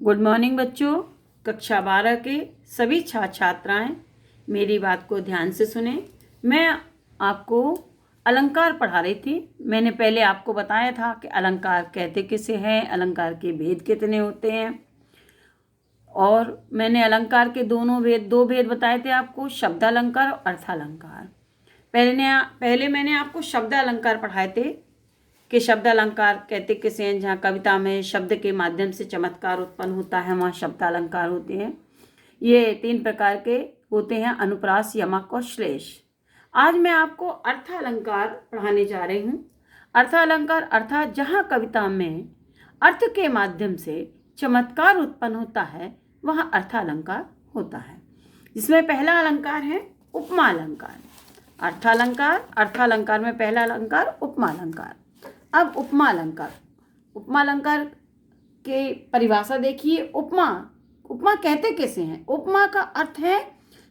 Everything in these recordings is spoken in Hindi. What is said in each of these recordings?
गुड मॉर्निंग बच्चों। कक्षा 12 के सभी छात्र छात्राएं मेरी बात को ध्यान से सुने। मैं आपको अलंकार पढ़ा रही थी। मैंने पहले आपको बताया था कि अलंकार कहते किसे हैं, अलंकार के भेद कितने होते हैं, और मैंने अलंकार के दो भेद बताए थे आपको, शब्दालंकार और अर्थालंकार। पहले मैंने आपको शब्दालंकार पढ़ाए थे कि शब्दालंकार कहते किसे हैं, जहाँ कविता में शब्द के माध्यम से चमत्कार उत्पन्न होता है वहाँ शब्दालंकार होते हैं। ये 3 प्रकार के होते हैं, अनुप्रास, यमक और श्लेष। आज मैं आपको अर्थालंकार पढ़ाने जा रही हूँ। अर्थालंकार अर्थात जहाँ कविता में अर्थ के माध्यम से चमत्कार उत्पन्न होता है वहाँ अर्थालंकार होता है। जिसमें पहला अलंकार है उपमा अलंकार। अर्थालंकार में पहला अलंकार उपमा अलंकार। अब उपमा अलंकार के परिभाषा देखिए। उपमा कहते किसे हैं? उपमा का अर्थ है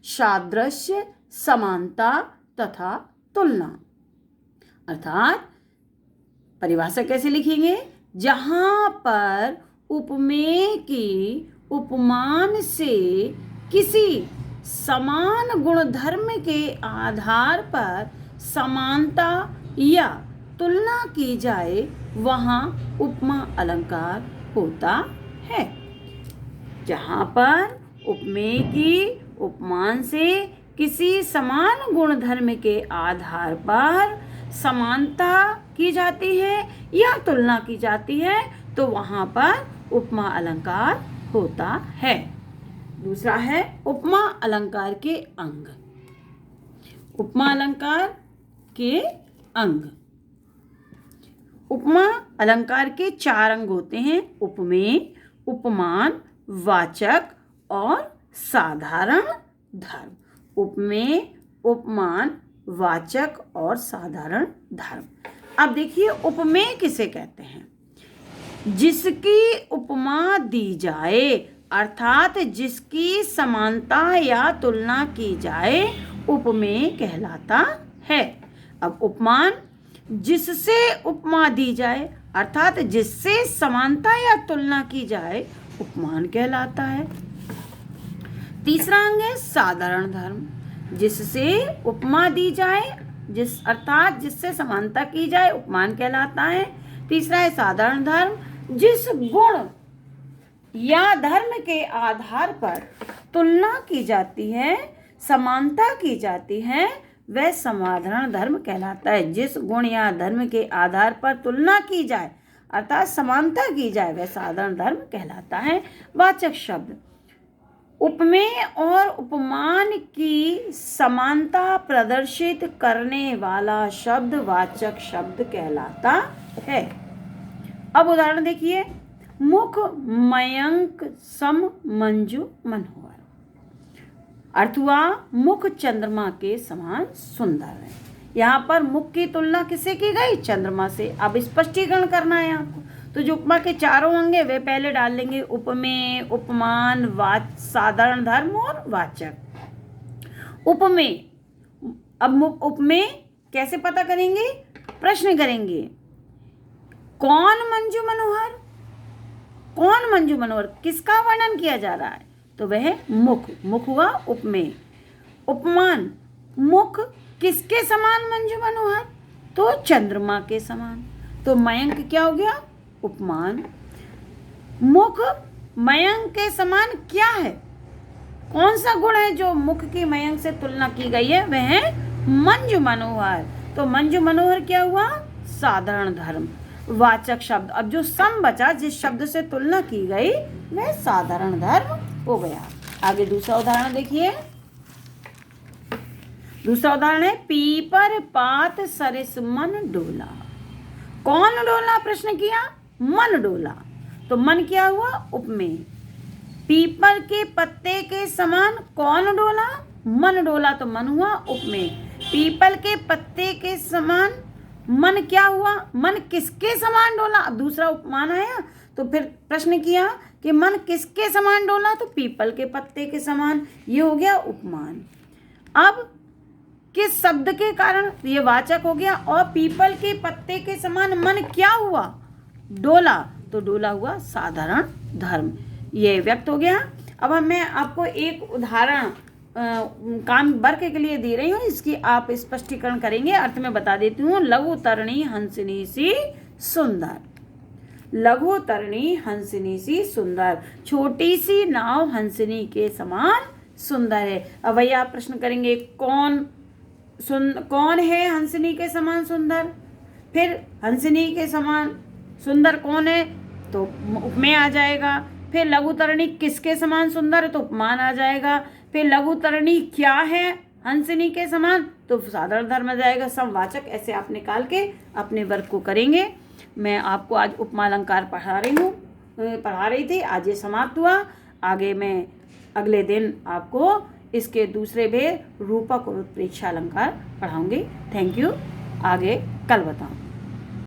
सादृश्य, समानता तथा तुलना। अर्थात परिभाषा कैसे लिखेंगे? जहां पर उपमेय की उपमान से किसी समान गुणधर्म के आधार पर समानता या तुलना की जाए वहाँ उपमा अलंकार होता है। जहाँ पर उपमेय की उपमान से किसी समान गुणधर्म के आधार पर समानता की जाती है या तुलना की जाती है तो वहाँ पर उपमा अलंकार होता है। दूसरा है उपमा अलंकार के अंग। उपमा अलंकार के अंग। उपमा अलंकार के 4 अंग होते हैं: उपमेय, उपमान, वाचक और साधारण धर्म। उपमेय, उपमान, वाचक और साधारण धर्म। अब देखिए उपमेय किसे कहते हैं? जिसकी उपमा दी जाए अर्थात जिसकी समानता या तुलना की जाए उपमेय कहलाता है। अब उपमान, जिससे उपमा दी जाए अर्थात जिससे समानता या तुलना की जाए उपमान कहलाता है। तीसरा अंग है साधारण धर्म। जिससे उपमा दी जाए अर्थात जिससे समानता की जाए उपमान कहलाता है। तीसरा है साधारण धर्म। जिस गुण या धर्म के आधार पर तुलना की जाती है, समानता की जाती है, वह साधारण धर्म कहलाता है। जिस गुण या धर्म के आधार पर तुलना की जाए अर्थात समानता की जाए वह साधारण धर्म कहलाता है। वाचक शब्द, उपमेय और उपमान की समानता प्रदर्शित करने वाला शब्द वाचक शब्द कहलाता है। अब उदाहरण देखिए। मुख मयंक सम मंजू मनोहर। अर्थ हुआ मुख चंद्रमा के समान सुंदर है। यहाँ पर मुख की तुलना किससे की गई? चंद्रमा से। अब स्पष्टीकरण करना है आपको, तो जो उपमा के 4 अंग है वे पहले डाल लेंगे: उपमेय, उपमान, साधारण धर्म और वाचक। उपमेय। अब उपमेय कैसे पता करेंगे? प्रश्न करेंगे, कौन मंजू मनोहर? कौन मंजू मनोहर? किसका वर्णन किया जा रहा है? तो वह मुख हुआ उपमेय। उपमान, मुख किसके समान मंजू मनोहर? तो चंद्रमा के समान। तो मयंक क्या हो गया? उपमान। मुख मयंक के समान क्या है? कौन सा गुण है जो मुख की मयंक से तुलना की गई है? वह है मंजू मनोहर। तो मंजू मनोहर क्या हुआ? साधारण धर्म। वाचक शब्द, अब जो सम बचा, जिस शब्द से तुलना की गई वह साधारण धर्म हो गया। आगे दूसरा उदाहरण देखिए। दूसरा उदाहरण है पीपर पात सरिस मन डोला। कौन डोला? प्रश्न किया, मन डोला। तो मन क्या हुआ? उपमेय। पीपर के पत्ते के समान कौन डोला? मन डोला। तो मन हुआ उपमेय। पीपल के पत्ते के समान मन क्या हुआ? मन किसके समान डोला? अब दूसरा उपमान आया तो फिर प्रश्न किया कि मन किसके समान डोला? तो पीपल के पत्ते के समान। ये हो गया उपमान। अब किस शब्द के कारण? ये वाचक हो गया। और पीपल के पत्ते के समान मन क्या हुआ? डोला। तो डोला हुआ साधारण धर्म। ये व्यक्त हो गया। अब मैं आपको एक उदाहरण काम वर्ग के लिए दे रही हूँ, इसकी आप स्पष्टीकरण करेंगे। अर्थ में बता देती हूँ। लघु तरणी हंसनी सी सुंदर, लघु तरणी हंसनी सी सुंदर, छोटी सी नाव हंसनी के समान सुंदर है। अब भैया आप प्रश्न करेंगे कौन है हंसनी के समान सुंदर, फिर हंसनी के समान सुंदर कौन है, तो उपमेय आ जाएगा। फिर लघुतरणी किसके समान सुंदर है, तो उपमान आ जाएगा। फिर लघुतरणी क्या है हंसनी के समान, तो साधारण धर्म आ जाएगा। समवाचक ऐसे आप निकाल के अपने वर्ग को करेंगे। मैं आपको आज उपमा अलंकार पढ़ा रही थी। आज ये समाप्त हुआ। आगे मैं अगले दिन आपको इसके दूसरे भेद रूपक और उत्प्रेक्षा अलंकार पढ़ाऊंगी। Thank you. आगे कल बताऊँ।